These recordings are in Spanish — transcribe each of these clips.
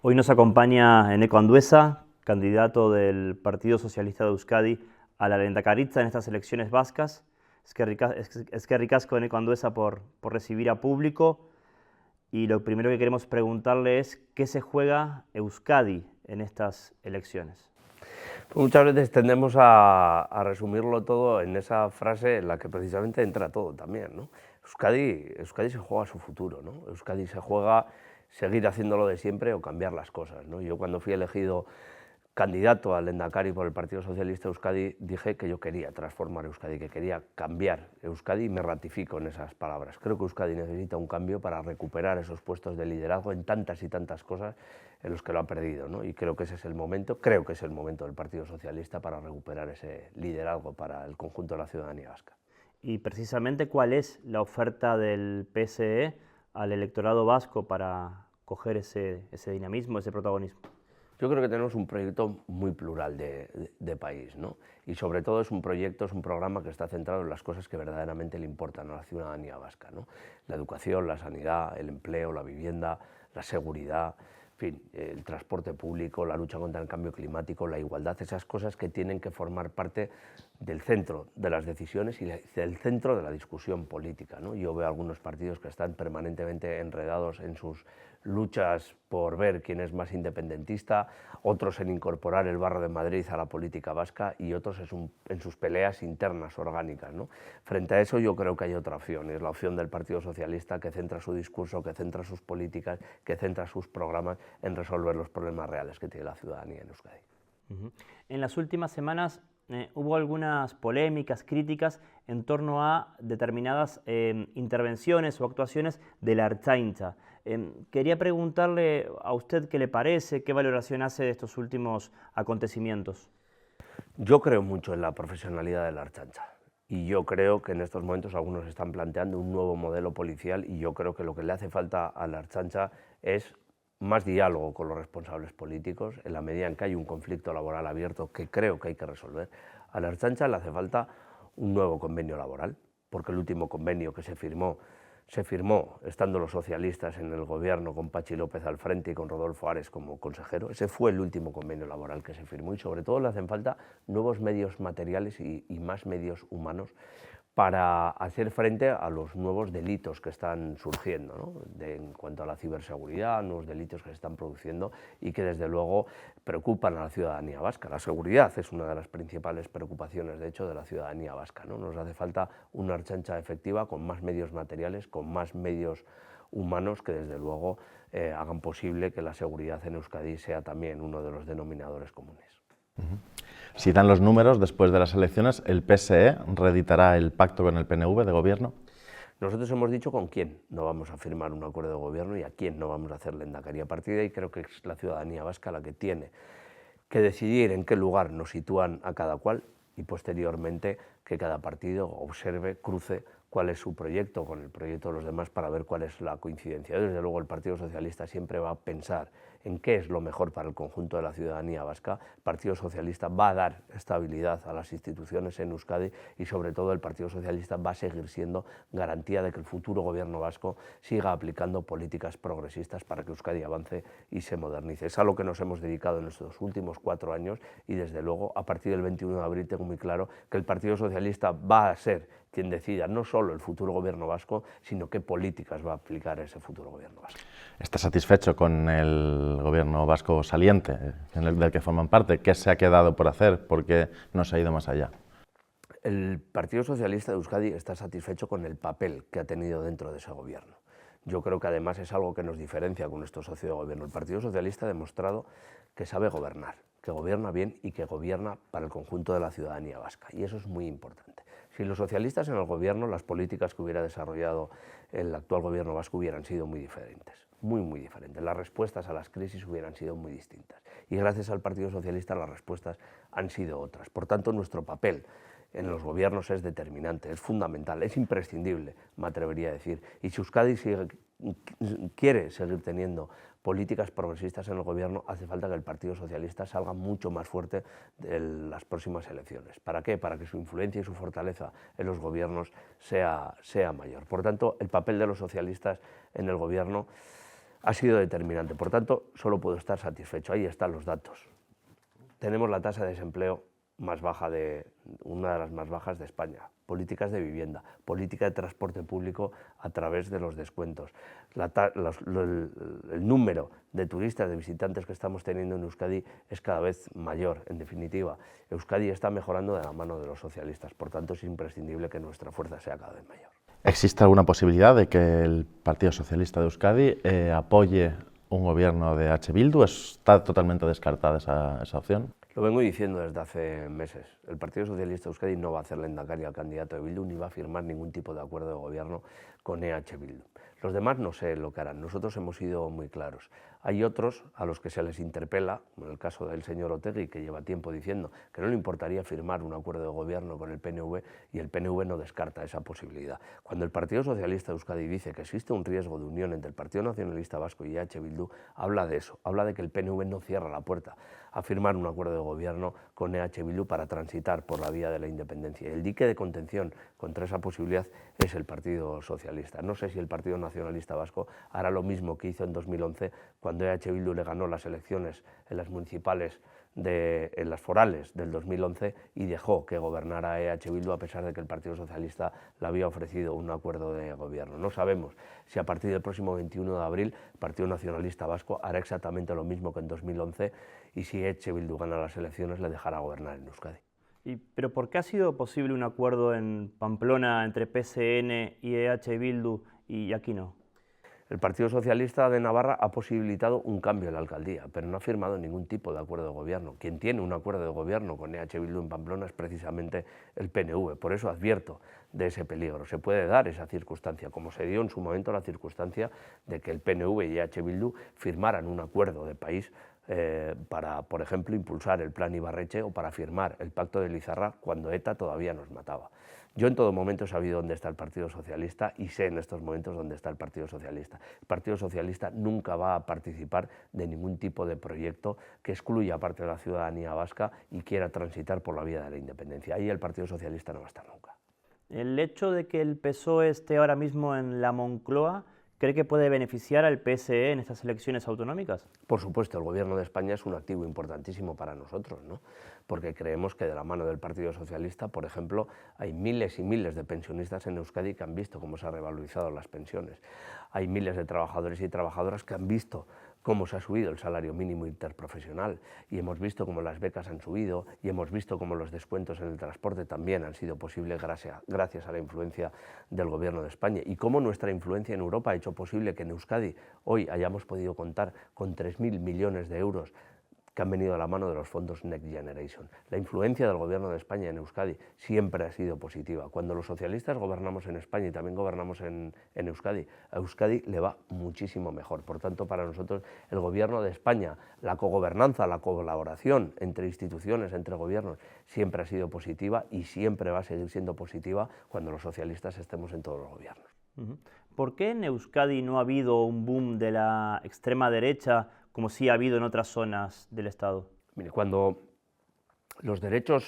Hoy nos acompaña Eneko Andueza, candidato del Partido Socialista de Euskadi a la lehendakaritza en estas elecciones vascas. Eskerrik asko, Eneko Andueza, por recibir a público. Y lo primero que queremos preguntarle es ¿qué se juega Euskadi en estas elecciones? Pues muchas veces tendemos a resumirlo todo en esa frase en la que precisamente entra todo también, ¿no? Euskadi se juega su futuro, ¿no? Euskadi se juega seguir haciéndolo de siempre o cambiar las cosas, ¿no? Yo cuando fui elegido candidato al Lehendakari por el Partido Socialista de Euskadi dije que yo quería transformar Euskadi, que quería cambiar Euskadi y me ratifico en esas palabras. Creo que Euskadi necesita un cambio para recuperar esos puestos de liderazgo en tantas y tantas cosas en los que lo ha perdido, ¿no? Y creo que ese es el momento, creo que es el momento del Partido Socialista para recuperar ese liderazgo para el conjunto de la ciudadanía vasca. Y precisamente, ¿cuál es la oferta del PSE al electorado vasco para coger ese dinamismo, ese protagonismo? Yo creo que tenemos un proyecto muy plural de país, ¿no? Y sobre todo es un programa que está centrado en las cosas que verdaderamente le importan a la ciudadanía vasca, ¿no? La educación, la sanidad, el empleo, la vivienda, la seguridad, en fin, el transporte público, la lucha contra el cambio climático, la igualdad, esas cosas que tienen que formar parte del centro de las decisiones y del centro de la discusión política, ¿no? Yo veo algunos partidos que están permanentemente enredados en sus luchas por ver quién es más independentista, otros en incorporar el Barrio de Madrid a la política vasca y otros en sus peleas internas orgánicas, ¿no? Frente a eso yo creo que hay otra opción, es la opción del Partido Socialista, que centra su discurso, que centra sus políticas, que centra sus programas en resolver los problemas reales que tiene la ciudadanía en Euskadi. En las últimas semanas hubo algunas polémicas, críticas en torno a determinadas intervenciones o actuaciones de la Ertzaintza. Quería preguntarle a usted qué le parece, qué valoración hace de estos últimos acontecimientos. Yo creo mucho en la profesionalidad de la Ertzaintza y yo creo que en estos momentos algunos están planteando un nuevo modelo policial y yo creo que lo que le hace falta a la Ertzaintza es más diálogo con los responsables políticos, en la medida en que hay un conflicto laboral abierto que creo que hay que resolver. A la Ertzaintza le hace falta un nuevo convenio laboral, porque el último convenio que se firmó estando los socialistas en el gobierno con Patxi López al frente y con Rodolfo Ares como consejero. Ese fue el último convenio laboral que se firmó y sobre todo le hacen falta nuevos medios materiales y más medios humanos para hacer frente a los nuevos delitos que están surgiendo, ¿no? En cuanto a la ciberseguridad, nuevos delitos que se están produciendo y que desde luego preocupan a la ciudadanía vasca. La seguridad es una de las principales preocupaciones, de hecho, de la ciudadanía vasca, ¿no? Nos hace falta una Ertzaintza efectiva con más medios materiales, con más medios humanos que desde luego hagan posible que la seguridad en Euskadi sea también uno de los denominadores comunes. Si dan los números, después de las elecciones, ¿el PSE reeditará el pacto con el PNV de gobierno? Nosotros hemos dicho con quién no vamos a firmar un acuerdo de gobierno y a quién no vamos a hacer lehendakaria partida y creo que es la ciudadanía vasca la que tiene que decidir en qué lugar nos sitúan a cada cual y posteriormente que cada partido observe, cruce cuál es su proyecto con el proyecto de los demás para ver cuál es la coincidencia. Desde luego el Partido Socialista siempre va a pensar en qué es lo mejor para el conjunto de la ciudadanía vasca. El Partido Socialista va a dar estabilidad a las instituciones en Euskadi y sobre todo el Partido Socialista va a seguir siendo garantía de que el futuro gobierno vasco siga aplicando políticas progresistas para que Euskadi avance y se modernice. Es a lo que nos hemos dedicado en estos últimos 4 años y desde luego a partir del 21 de abril tengo muy claro que el Partido Socialista va a ser quien decida no solo el futuro gobierno vasco, sino qué políticas va a aplicar ese futuro gobierno vasco. ¿Está satisfecho con el gobierno vasco saliente, del que forman parte? ¿Qué se ha quedado por hacer? ¿Por qué no se ha ido más allá? El Partido Socialista de Euskadi está satisfecho con el papel que ha tenido dentro de ese gobierno. Yo creo que además es algo que nos diferencia con nuestro socio de gobierno. El Partido Socialista ha demostrado que sabe gobernar, que gobierna bien y que gobierna para el conjunto de la ciudadanía vasca. Y eso es muy importante. Si los socialistas en el gobierno, las políticas que hubiera desarrollado el actual gobierno vasco hubieran sido muy diferentes, muy diferentes. Las respuestas a las crisis hubieran sido muy distintas. Y gracias al Partido Socialista las respuestas han sido otras. Por tanto, nuestro papel en los gobiernos es determinante, es fundamental, es imprescindible, me atrevería a decir. Y si Euskadi quiere seguir teniendo políticas progresistas en el gobierno, hace falta que el Partido Socialista salga mucho más fuerte de las próximas elecciones. ¿Para qué? Para que su influencia y su fortaleza en los gobiernos sea mayor. Por tanto, el papel de los socialistas en el gobierno ha sido determinante. Por tanto, solo puedo estar satisfecho. Ahí están los datos. Tenemos la tasa de desempleo más baja una de las más bajas de España. Políticas de vivienda, política de transporte público a través de los descuentos. El número de turistas, de visitantes que estamos teniendo en Euskadi es cada vez mayor. En definitiva, Euskadi está mejorando de la mano de los socialistas. Por tanto, es imprescindible que nuestra fuerza sea cada vez mayor. ¿Existe alguna posibilidad de que el Partido Socialista de Euskadi apoye un gobierno de H. Bildu? ¿Está totalmente descartada esa opción? Lo vengo diciendo desde hace meses. El Partido Socialista de Euskadi no va a hacer lehendakari al candidato de Bildu ni va a firmar ningún tipo de acuerdo de gobierno con EH Bildu. Los demás no sé lo que harán. Nosotros hemos sido muy claros. Hay otros a los que se les interpela, como en el caso del señor Otegi, que lleva tiempo diciendo que no le importaría firmar un acuerdo de gobierno con el PNV, y el PNV no descarta esa posibilidad. Cuando el Partido Socialista de Euskadi dice que existe un riesgo de unión entre el Partido Nacionalista Vasco y EH Bildu, habla de eso, habla de que el PNV no cierra la puerta a firmar un acuerdo de gobierno con EH Bildu para transitar por la vía de la independencia. El dique de contención contra esa posibilidad es el Partido Socialista. No sé si el Partido Nacionalista Vasco hará lo mismo que hizo en 2011 cuando EH Bildu le ganó las elecciones en las municipales, en las forales del 2011 y dejó que gobernara EH Bildu a pesar de que el Partido Socialista le había ofrecido un acuerdo de gobierno. No sabemos si a partir del próximo 21 de abril el Partido Nacionalista Vasco hará exactamente lo mismo que en 2011 y si EH Bildu gana las elecciones le dejará gobernar en Euskadi. ¿Pero por qué ha sido posible un acuerdo en Pamplona entre PSN y EH Bildu y aquí no? El Partido Socialista de Navarra ha posibilitado un cambio en la alcaldía, pero no ha firmado ningún tipo de acuerdo de gobierno. Quien tiene un acuerdo de gobierno con EH Bildu en Pamplona es precisamente el PNV. Por eso advierto de ese peligro. Se puede dar esa circunstancia, como se dio en su momento la circunstancia de que el PNV y EH Bildu firmaran un acuerdo de país para, por ejemplo, impulsar el plan Ibarretxe o para firmar el pacto de Lizarra cuando ETA todavía nos mataba. Yo en todo momento he sabido dónde está el Partido Socialista y sé en estos momentos dónde está el Partido Socialista. El Partido Socialista nunca va a participar de ningún tipo de proyecto que excluya a parte de la ciudadanía vasca y quiera transitar por la vía de la independencia. Ahí el Partido Socialista no va a estar nunca. ¿El hecho de que el PSOE esté ahora mismo en la Moncloa cree que puede beneficiar al PSE en estas elecciones autonómicas? Por supuesto, el Gobierno de España es un activo importantísimo para nosotros, ¿no? Porque creemos que de la mano del Partido Socialista, por ejemplo, hay miles y miles de pensionistas en Euskadi que han visto cómo se han revalorizado las pensiones. Hay miles de trabajadores y trabajadoras que han visto cómo se ha subido el salario mínimo interprofesional y hemos visto cómo las becas han subido y hemos visto cómo los descuentos en el transporte también han sido posibles gracias a la influencia del Gobierno de España y cómo nuestra influencia en Europa ha hecho posible que en Euskadi hoy hayamos podido contar con 3.000 millones de euros que han venido a la mano de los fondos Next Generation. La influencia del Gobierno de España en Euskadi siempre ha sido positiva. Cuando los socialistas gobernamos en España y también gobernamos en Euskadi, a Euskadi le va muchísimo mejor. Por tanto, para nosotros el Gobierno de España, la cogobernanza, la colaboración entre instituciones, entre gobiernos, siempre ha sido positiva y siempre va a seguir siendo positiva cuando los socialistas estemos en todos los gobiernos. ¿Por qué en Euskadi no ha habido un boom de la extrema derecha como sí ha habido en otras zonas del Estado? Mire, cuando los derechos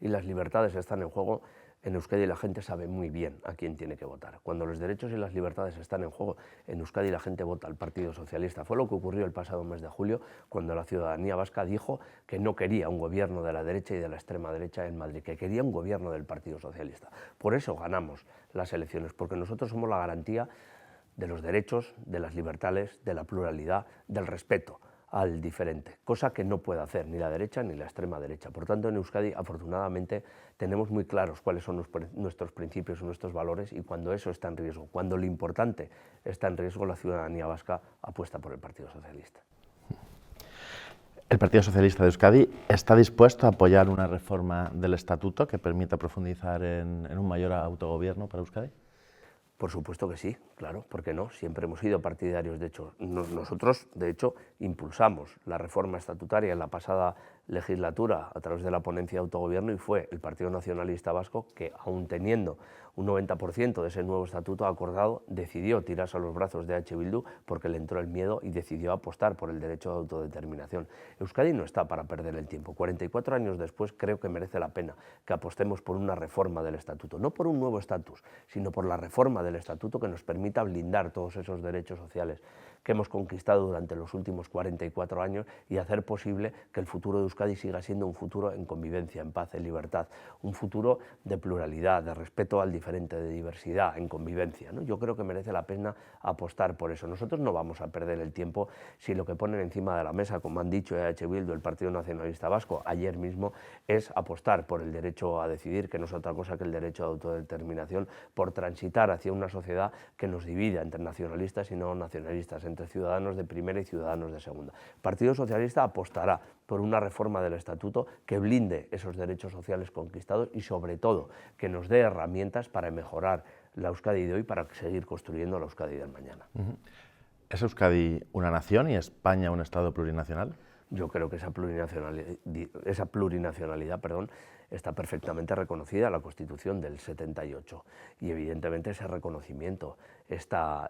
y las libertades están en juego, en Euskadi la gente sabe muy bien a quién tiene que votar. Cuando los derechos y las libertades están en juego, en Euskadi la gente vota al Partido Socialista. Fue lo que ocurrió el pasado mes de julio, cuando la ciudadanía vasca dijo que no quería un gobierno de la derecha y de la extrema derecha en Madrid, que quería un gobierno del Partido Socialista. Por eso ganamos las elecciones, porque nosotros somos la garantía de los derechos, de las libertades, de la pluralidad, del respeto al diferente, cosa que no puede hacer ni la derecha ni la extrema derecha. Por tanto, en Euskadi, afortunadamente, tenemos muy claros cuáles son nuestros principios y nuestros valores y cuando eso está en riesgo, cuando lo importante está en riesgo, la ciudadanía vasca apuesta por el Partido Socialista. ¿El Partido Socialista de Euskadi está dispuesto a apoyar una reforma del Estatuto que permita profundizar en un mayor autogobierno para Euskadi? Por supuesto que sí, claro, ¿por qué no? Siempre hemos sido partidarios, de hecho, nosotros, de hecho, impulsamos la reforma estatutaria en la pasada legislatura a través de la ponencia de autogobierno y fue el Partido Nacionalista Vasco que, aun teniendo un 90% de ese nuevo estatuto acordado, decidió tirarse a los brazos de EH Bildu porque le entró el miedo y decidió apostar por el derecho de autodeterminación. Euskadi no está para perder el tiempo. 44 años después creo que merece la pena que apostemos por una reforma del estatuto, no por un nuevo estatus, sino por la reforma del estatuto que nos permita blindar todos esos derechos sociales que hemos conquistado durante los últimos 44 años y hacer posible que el futuro de Euskadi siga siendo un futuro en convivencia, en paz, en libertad, un futuro de pluralidad, de respeto al diferente, de diversidad, en convivencia, ¿no? Yo creo que merece la pena apostar por eso. Nosotros no vamos a perder el tiempo si lo que ponen encima de la mesa, como han dicho EH Bildu, el Partido Nacionalista Vasco, ayer mismo, es apostar por el derecho a decidir, que no es otra cosa que el derecho de autodeterminación, por transitar hacia una sociedad que nos divida entre nacionalistas y no nacionalistas, entre ciudadanos de primera y ciudadanos de segunda. El Partido Socialista apostará por una reforma del Estatuto que blinde esos derechos sociales conquistados y, sobre todo, que nos dé herramientas para mejorar la Euskadi de hoy, para seguir construyendo la Euskadi del mañana. ¿Es Euskadi una nación y España un Estado plurinacional? Yo creo que esa plurinacionalidad, está perfectamente reconocida en la Constitución del 78 y evidentemente ese reconocimiento está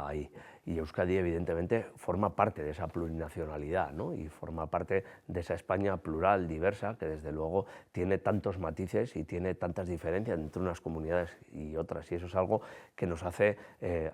ahí. Y Euskadi evidentemente forma parte de esa plurinacionalidad, ¿no? Y forma parte de esa España plural, diversa, que desde luego tiene tantos matices y tiene tantas diferencias entre unas comunidades y otras, y eso es algo que nos hace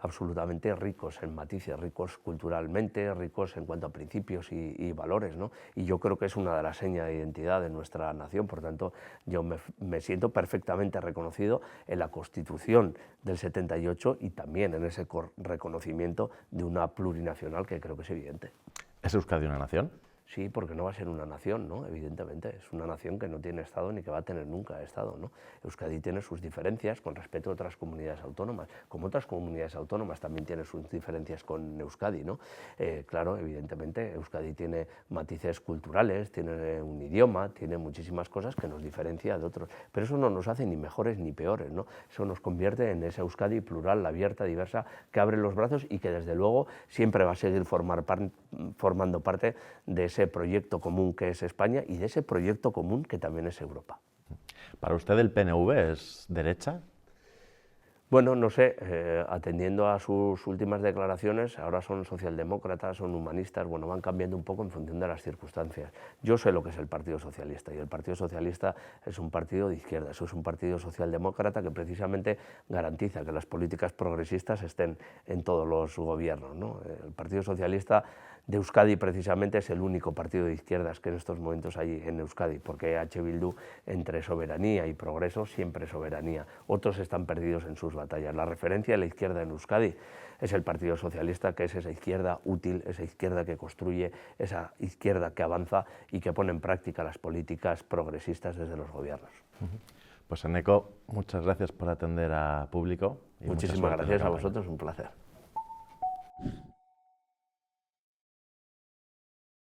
absolutamente ricos en matices, ricos culturalmente, ricos en cuanto a principios y valores, ¿no? Y yo creo que es una de las señas de identidad de nuestra nación. Por tanto, yo me siento perfectamente reconocido en la Constitución del 78 y también en ese reconocimiento de una plurinacional que creo que es evidente. ¿Es Euskadi una nación? Sí, porque no va a ser una nación, ¿no? Evidentemente, es una nación que no tiene Estado ni que va a tener nunca Estado, ¿no? Euskadi tiene sus diferencias con respecto a otras comunidades autónomas, como otras comunidades autónomas también tienen sus diferencias con Euskadi, ¿no? Claro, evidentemente, Euskadi tiene matices culturales, tiene un idioma, tiene muchísimas cosas que nos diferencia de otros, pero eso no nos hace ni mejores ni peores, ¿no? Eso nos convierte en esa Euskadi plural, abierta, diversa, que abre los brazos y que desde luego siempre va a seguir formando parte de ese proyecto común que es España y de ese proyecto común que también es Europa. ¿Para usted el PNV es derecha? Bueno, no sé, atendiendo a sus últimas declaraciones, ahora son socialdemócratas, son humanistas, bueno, van cambiando un poco en función de las circunstancias. Yo sé lo que es el Partido Socialista y el Partido Socialista es un partido de izquierda, eso es un partido socialdemócrata que precisamente garantiza que las políticas progresistas estén en todos los gobiernos, ¿no? El Partido Socialista de Euskadi precisamente es el único partido de izquierdas que en estos momentos hay en Euskadi, porque EH Bildu entre soberanía y progreso siempre soberanía. Otros están perdidos en sus batallas. La referencia de la izquierda en Euskadi es el Partido Socialista, que es esa izquierda útil, esa izquierda que construye, esa izquierda que avanza y que pone en práctica las políticas progresistas desde los gobiernos. Pues Eneko, muchas gracias por atender a público. Muchísimas gracias a vosotros, un placer.